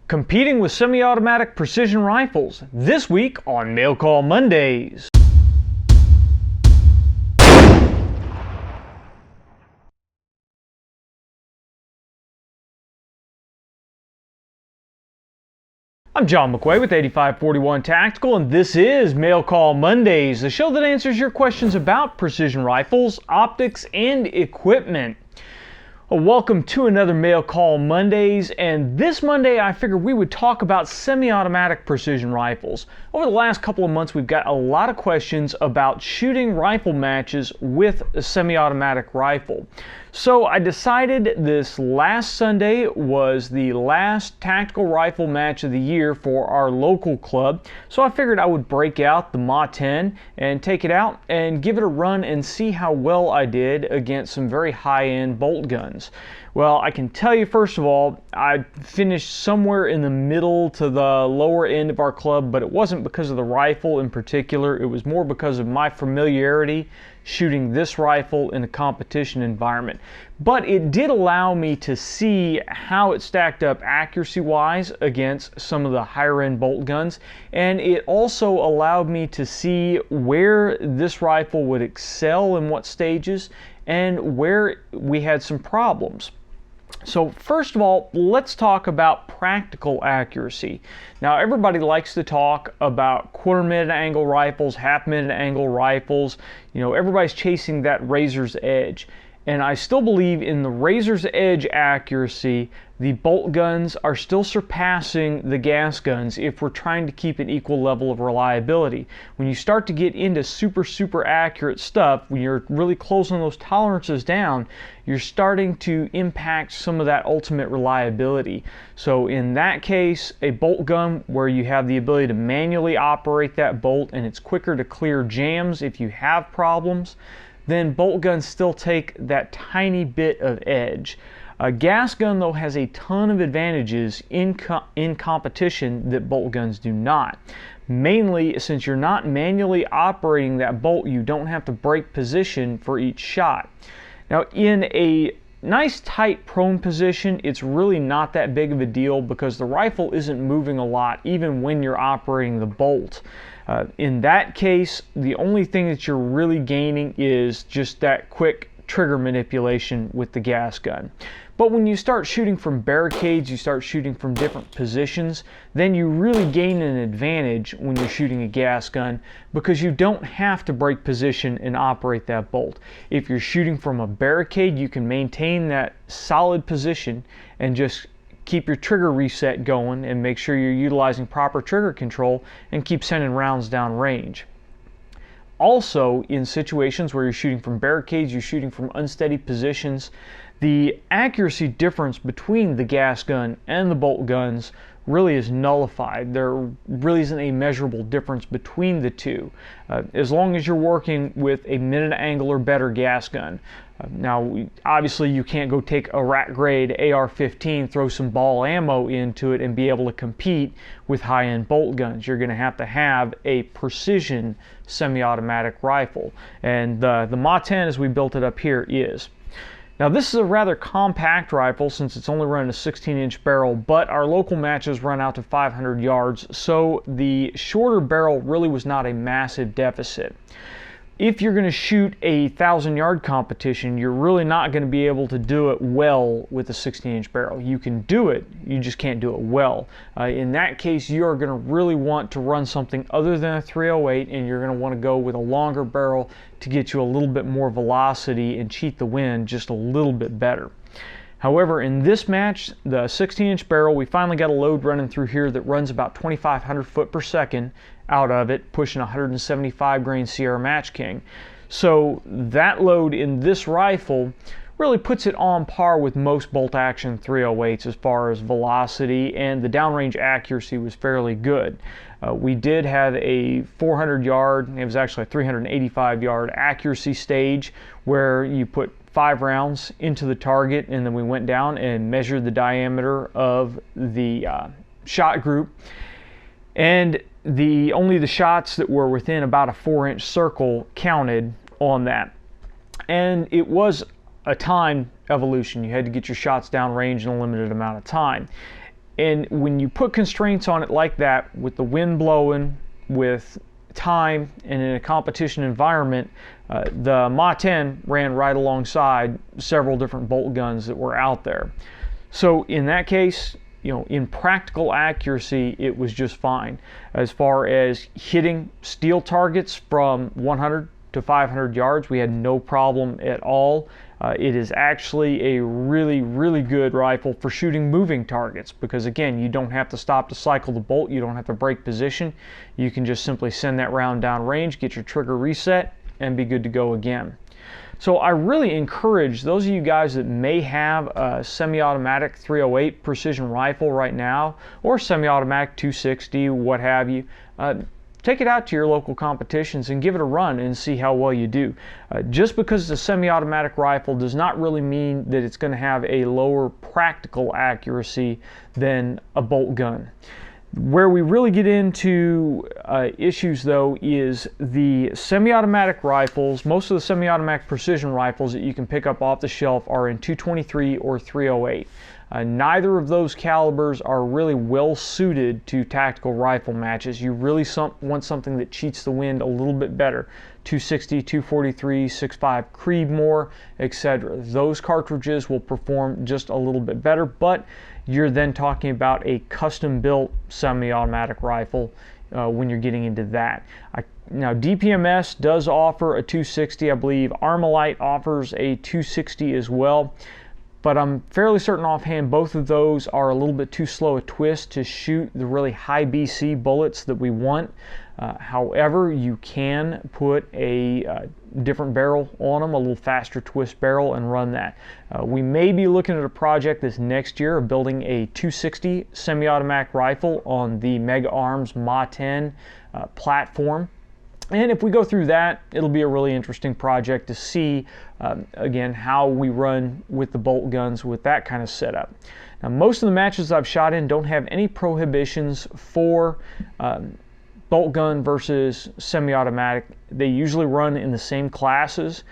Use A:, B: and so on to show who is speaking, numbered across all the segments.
A: Competing with semi-automatic precision rifles, this week on Mail Call Mondays. I'm John McQuay with 8541 Tactical, and this is Mail Call Mondays, the show that answers your questions about precision rifles, optics, and equipment. Well, welcome to another Mail Call Mondays, and this Monday I figured we would talk about semi-automatic precision rifles. Over the last couple of months we've got a lot of questions about shooting rifle matches with a semi-automatic rifle. So I decided this last Sunday was the last tactical rifle match of the year for our local club, so I figured I would break out the Ma-10 and take it out and give it a run and see how well I did against some very high-end bolt guns. Well, I can tell you first of all, I finished somewhere in the middle to the lower end of our club, but it wasn't because of the rifle in particular. It was more because of my familiarity shooting this rifle in a competition environment. But it did allow me to see how it stacked up accuracy-wise against some of the higher-end bolt guns, and it also allowed me to see where this rifle would excel in what stages and where we had some problems. So first of all, let's talk about practical accuracy. Now everybody likes to talk about quarter-minute angle rifles, half-minute angle rifles. You know, everybody's chasing that razor's edge. And I still believe in the razor's edge accuracy, the bolt guns are still surpassing the gas guns if we're trying to keep an equal level of reliability. When you start to get into super accurate stuff, when you're really closing those tolerances down, you're starting to impact some of that ultimate reliability. So in that case, a bolt gun where you have the ability to manually operate that bolt and it's quicker to clear jams if you have problems, then bolt guns still take that tiny bit of edge. A gas gun though has a ton of advantages in competition that bolt guns do not. Mainly since you're not manually operating that bolt, you don't have to break position for each shot. Now in a nice tight prone position, it's really not that big of a deal because the rifle isn't moving a lot even when you're operating the bolt. In that case, the only thing that you're really gaining is just that quick trigger manipulation with the gas gun. But when you start shooting from barricades, you start shooting from different positions, then you really gain an advantage when you're shooting a gas gun because you don't have to break position and operate that bolt. If you're shooting from a barricade, you can maintain that solid position and just keep your trigger reset going and make sure you're utilizing proper trigger control and keep sending rounds down range. Also, in situations where you're shooting from barricades, you're shooting from unsteady positions, the accuracy difference between the gas gun and the bolt guns really is nullified. There really isn't a measurable difference between the two, as long as you're working with a minute angle or better gas gun. Now, obviously you can't go take a rack grade AR-15, throw some ball ammo into it and be able to compete with high-end bolt guns. You're going to have a precision semi-automatic rifle, and the Ma-10 as we built it up here is. Now this is a rather compact rifle since it's only running a 16-inch barrel, but our local matches run out to 500 yards, so the shorter barrel really was not a massive deficit. If you're going to shoot a 1,000-yard competition, you're really not going to be able to do it well with a 16-inch barrel. You can do it, you just can't do it well. In that case, you are going to really want to run something other than a 308, and you're going to want to go with a longer barrel to get you a little bit more velocity and cheat the wind just a little bit better. However, in this match, the 16-inch barrel, we finally got a load running through here that runs about 2,500 foot per second out of it, pushing 175 grain Sierra Match King. So that load in this rifle really puts it on par with most bolt action 308s as far as velocity, and the downrange accuracy was fairly good. We did have a 400-yard, it was actually a 385-yard accuracy stage where you put 5 rounds into the target, and then we went down and measured the diameter of the shot group, and only the shots that were within about a 4-inch circle counted on that. And it was a time evolution. You had to get your shots down range in a limited amount of time. And when you put constraints on it like that, with the wind blowing, with time, and in a competition environment, the Ma-10 ran right alongside several different bolt guns that were out there. So in that case, you know, in practical accuracy, it was just fine. As far as hitting steel targets from 100 to 500 yards, we had no problem at all. It is actually a really, really good rifle for shooting moving targets, because again, you don't have to stop to cycle the bolt, you don't have to break position. You can just simply send that round down range, get your trigger reset, and be good to go again. So I really encourage those of you guys that may have a semi-automatic 308 precision rifle right now, or semi-automatic 260, what have you, take it out to your local competitions and give it a run and see how well you do. Just because it's a semi-automatic rifle does not really mean that it's going to have a lower practical accuracy than a bolt gun. Where we really get into issues though is the semi-automatic rifles. Most of the semi-automatic precision rifles that you can pick up off the shelf are in 223 or 308. Neither of those calibers are really well suited to tactical rifle matches. You really want something that cheats the wind a little bit better. 260, 243, 6.5 Creedmoor, etc. Those cartridges will perform just a little bit better, but you're then talking about a custom-built semi-automatic rifle when you're getting into that. Now, DPMS does offer a 260. I believe Armalite offers a 260 as well. But I'm fairly certain offhand both of those are a little bit too slow a twist to shoot the really high BC bullets that we want. However, you can put a different barrel on them, a little faster twist barrel, and run that. We may be looking at a project this next year of building a 260 semi-automatic rifle on the Mega Arms Ma-10 platform. And if we go through that, it'll be a really interesting project to see, again, how we run with the bolt guns with that kind of setup. Now, most of the matches I've shot in don't have any prohibitions for bolt gun versus semi-automatic. They usually run in the same classes.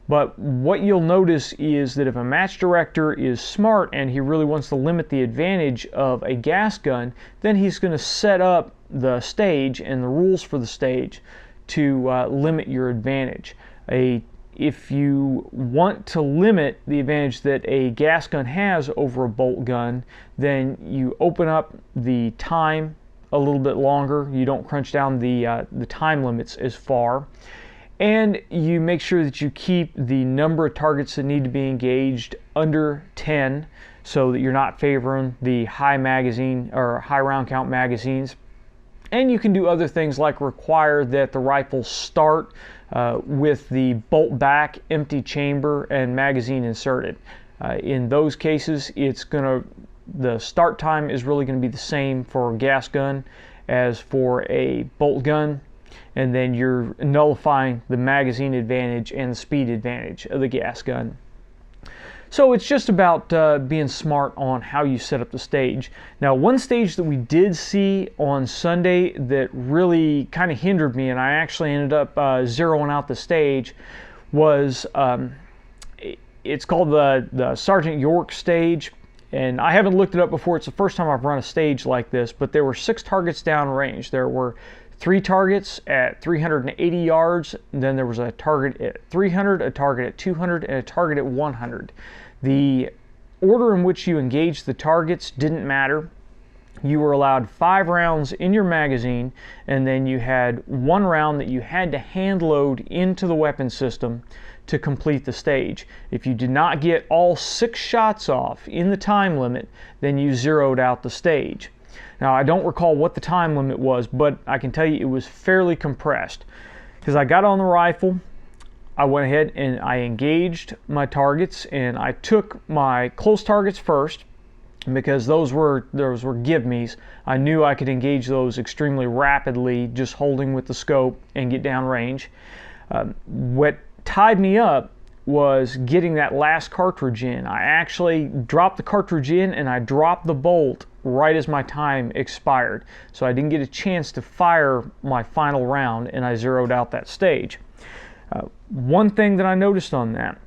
A: But what you'll notice is that if a match director is smart and he really wants to limit the advantage of a gas gun, then he's going to set up the stage and the rules for the stage to limit your advantage. If you want to limit the advantage that a gas gun has over a bolt gun, then you open up the time a little bit longer. You don't crunch down the time limits as far. And you make sure that you keep the number of targets that need to be engaged under 10, so that you're not favoring the high magazine or high round count magazines. And you can do other things like require that the rifle start with the bolt back, empty chamber, and magazine inserted. In those cases, the start time is really going to be the same for a gas gun as for a bolt gun, and then you're nullifying the magazine advantage and the speed advantage of the gas gun. So it's just about being smart on how you set up the stage. Now, one stage that we did see on Sunday that really kind of hindered me, and I actually ended up zeroing out the stage, was it's called the Sergeant York stage. And I haven't looked it up before. It's the first time I've run a stage like this, but there were 6 targets downrange. There were 3 targets at 380 yards, and then there was a target at 300, a target at 200, and a target at 100. The order in which you engaged the targets didn't matter. You were allowed 5 rounds in your magazine, and then you had 1 round that you had to hand load into the weapon system to complete the stage. If you did not get all 6 shots off in the time limit, then you zeroed out the stage. Now, I don't recall what the time limit was, but I can tell you it was fairly compressed. Because I got on the rifle, I went ahead and I engaged my targets, and I took my close targets first, because those were give-me's. I knew I could engage those extremely rapidly, just holding with the scope and get down range. What tied me up was getting that last cartridge in. I actually dropped the cartridge in, and I dropped the bolt right as my time expired. So I didn't get a chance to fire my final round, and I zeroed out that stage. One thing that I noticed on that,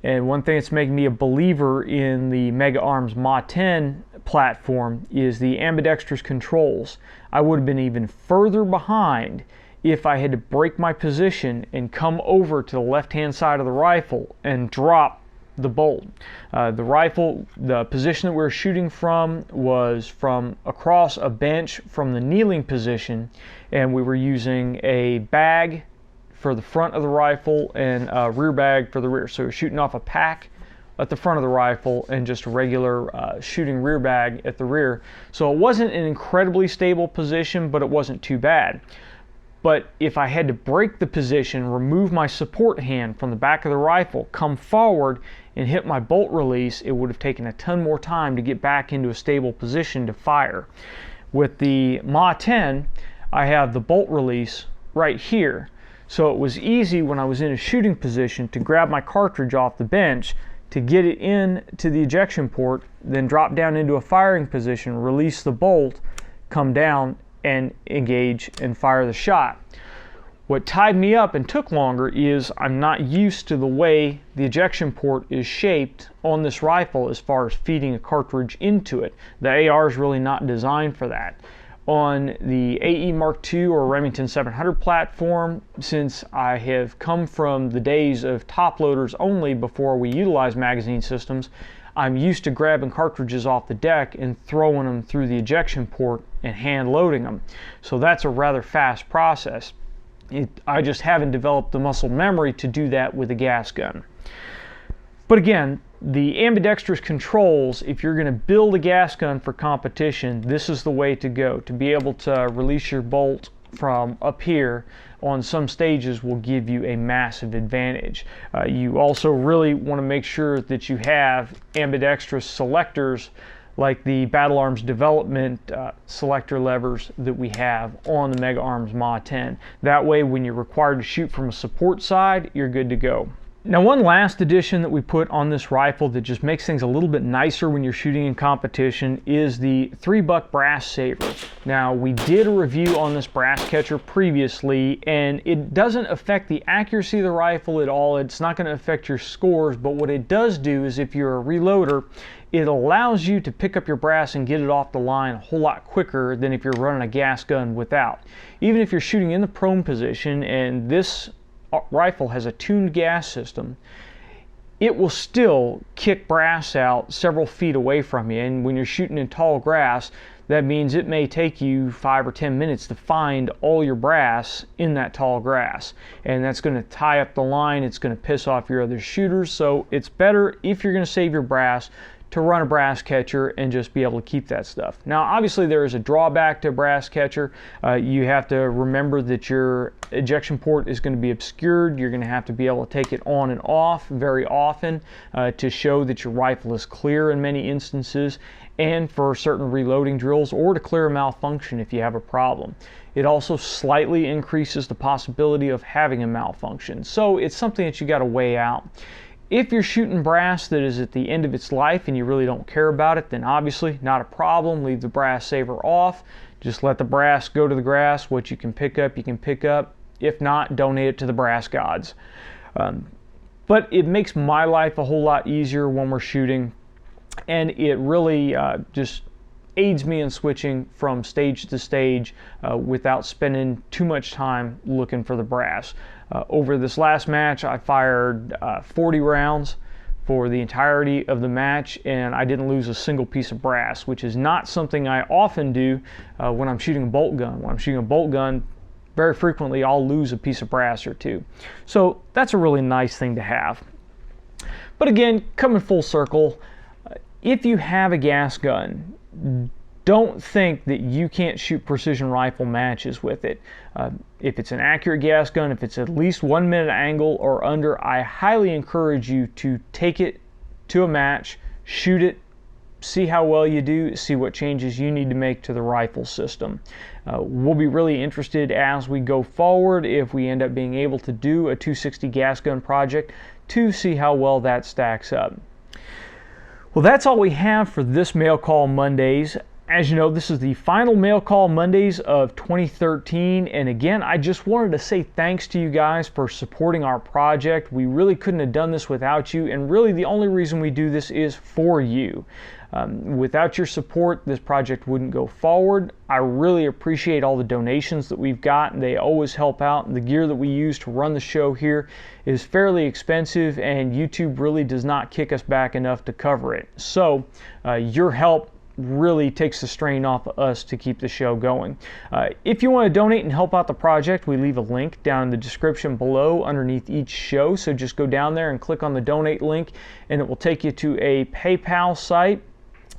A: and one thing that's making me a believer in the Mega Arms Ma-10 platform is the ambidextrous controls. I would have been even further behind if I had to break my position and come over to the left-hand side of the rifle and drop the bolt. The rifle, the position that we were shooting from was from across a bench from the kneeling position, and we were using a bag for the front of the rifle and a rear bag for the rear. So we're shooting off a pack at the front of the rifle and just a regular shooting rear bag at the rear. So it wasn't an incredibly stable position, but it wasn't too bad. But if I had to break the position, remove my support hand from the back of the rifle, come forward and hit my bolt release, it would have taken a ton more time to get back into a stable position to fire. With the MA-10, I have the bolt release right here. So it was easy when I was in a shooting position to grab my cartridge off the bench, to get it into the ejection port, then drop down into a firing position, release the bolt, come down and engage and fire the shot. What tied me up and took longer is I'm not used to the way the ejection port is shaped on this rifle as far as feeding a cartridge into it. The AR is really not designed for that. On the AE Mark II or Remington 700 platform, since I have come from the days of top loaders only before we utilized magazine systems, I'm used to grabbing cartridges off the deck and throwing them through the ejection port and hand loading them. So that's a rather fast process. I just haven't developed the muscle memory to do that with a gas gun. But again, the ambidextrous controls, if you're going to build a gas gun for competition, this is the way to go. To be able to release your bolt from up here on some stages will give you a massive advantage. You also really want to make sure that you have ambidextrous selectors like the Battle Arms Development selector levers that we have on the Mega Arms MA-10. That way when you're required to shoot from a support side, you're good to go. Now, one last addition that we put on this rifle that just makes things a little bit nicer when you're shooting in competition is the 3-buck brass saver. Now, we did a review on this brass catcher previously, and it doesn't affect the accuracy of the rifle at all. It's not going to affect your scores, but what it does do is if you're a reloader, it allows you to pick up your brass and get it off the line a whole lot quicker than if you're running a gas gun without. Even if you're shooting in the prone position and this rifle has a tuned gas system, it will still kick brass out several feet away from you. And when you're shooting in tall grass, that means it may take you 5 or 10 minutes to find all your brass in that tall grass. And that's going to tie up the line, it's going to piss off your other shooters. So it's better, if you're going to save your brass, to run a brass catcher and just be able to keep that stuff. Now, obviously there is a drawback to a brass catcher. You have to remember that your ejection port is going to be obscured. You're going to have to be able to take it on and off very often to show that your rifle is clear in many instances, and for certain reloading drills, or to clear a malfunction if you have a problem. It also slightly increases the possibility of having a malfunction. So it's something that you got to weigh out. If you're shooting brass that is at the end of its life and you really don't care about it, then obviously not a problem. Leave the brass saver off. Just let the brass go to the grass. What you can pick up, you can pick up. If not, donate it to the brass gods. But it makes my life a whole lot easier when we're shooting, and it really just aids me in switching from stage to stage without spending too much time looking for the brass. Over this last match, I fired 40 rounds for the entirety of the match, and I didn't lose a single piece of brass, which is not something I often do when I'm shooting a bolt gun. When I'm shooting a bolt gun, very frequently I'll lose a piece of brass or two. So that's a really nice thing to have. But again, coming full circle, if you have a gas gun, don't think that you can't shoot precision rifle matches with it. If it's an accurate gas gun, if it's at least 1 minute angle or under, I highly encourage you to take it to a match, shoot it, see how well you do, see what changes you need to make to the rifle system. We'll be really interested as we go forward if we end up being able to do a 260 gas gun project to see how well that stacks up. Well, that's all we have for this Mail Call Mondays. As you know, this is the final Mail Call Mondays of 2013, and again, I just wanted to say thanks to you guys for supporting our project. We really couldn't have done this without you, and really the only reason we do this is for you. Without your support, this project wouldn't go forward. I really appreciate all the donations that we've got. They always help out. The gear that we use to run the show here is fairly expensive, and YouTube really does not kick us back enough to cover it. So your help really takes the strain off of us to keep the show going. If you want to donate and help out the project, we leave a link down in the description below underneath each show. So just go down there and click on the donate link, and it will take you to a PayPal site.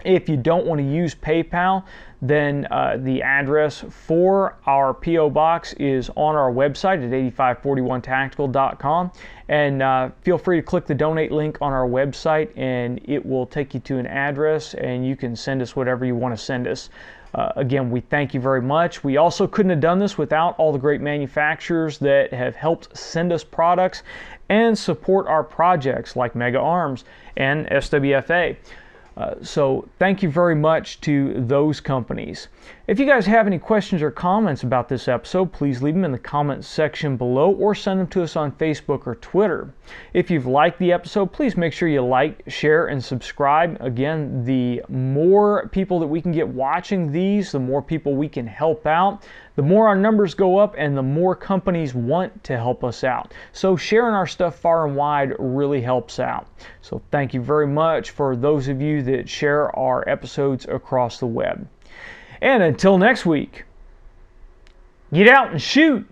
A: If you don't want to use PayPal, then the address for our P.O. Box is on our website at 8541tactical.com. And feel free to click the donate link on our website, and it will take you to an address, and you can send us whatever you want to send us. Again, we thank you very much. We also couldn't have done this without all the great manufacturers that have helped send us products and support our projects like Mega Arms and SWFA. So thank you very much to those companies. If you guys have any questions or comments about this episode, please leave them in the comments section below or send them to us on Facebook or Twitter. If you've liked the episode, please make sure you like, share, and subscribe. Again, the more people that we can get watching these, the more people we can help out, the more our numbers go up, and the more companies want to help us out. So sharing our stuff far and wide really helps out. So thank you very much for those of you that share our episodes across the web. And until next week, get out and shoot!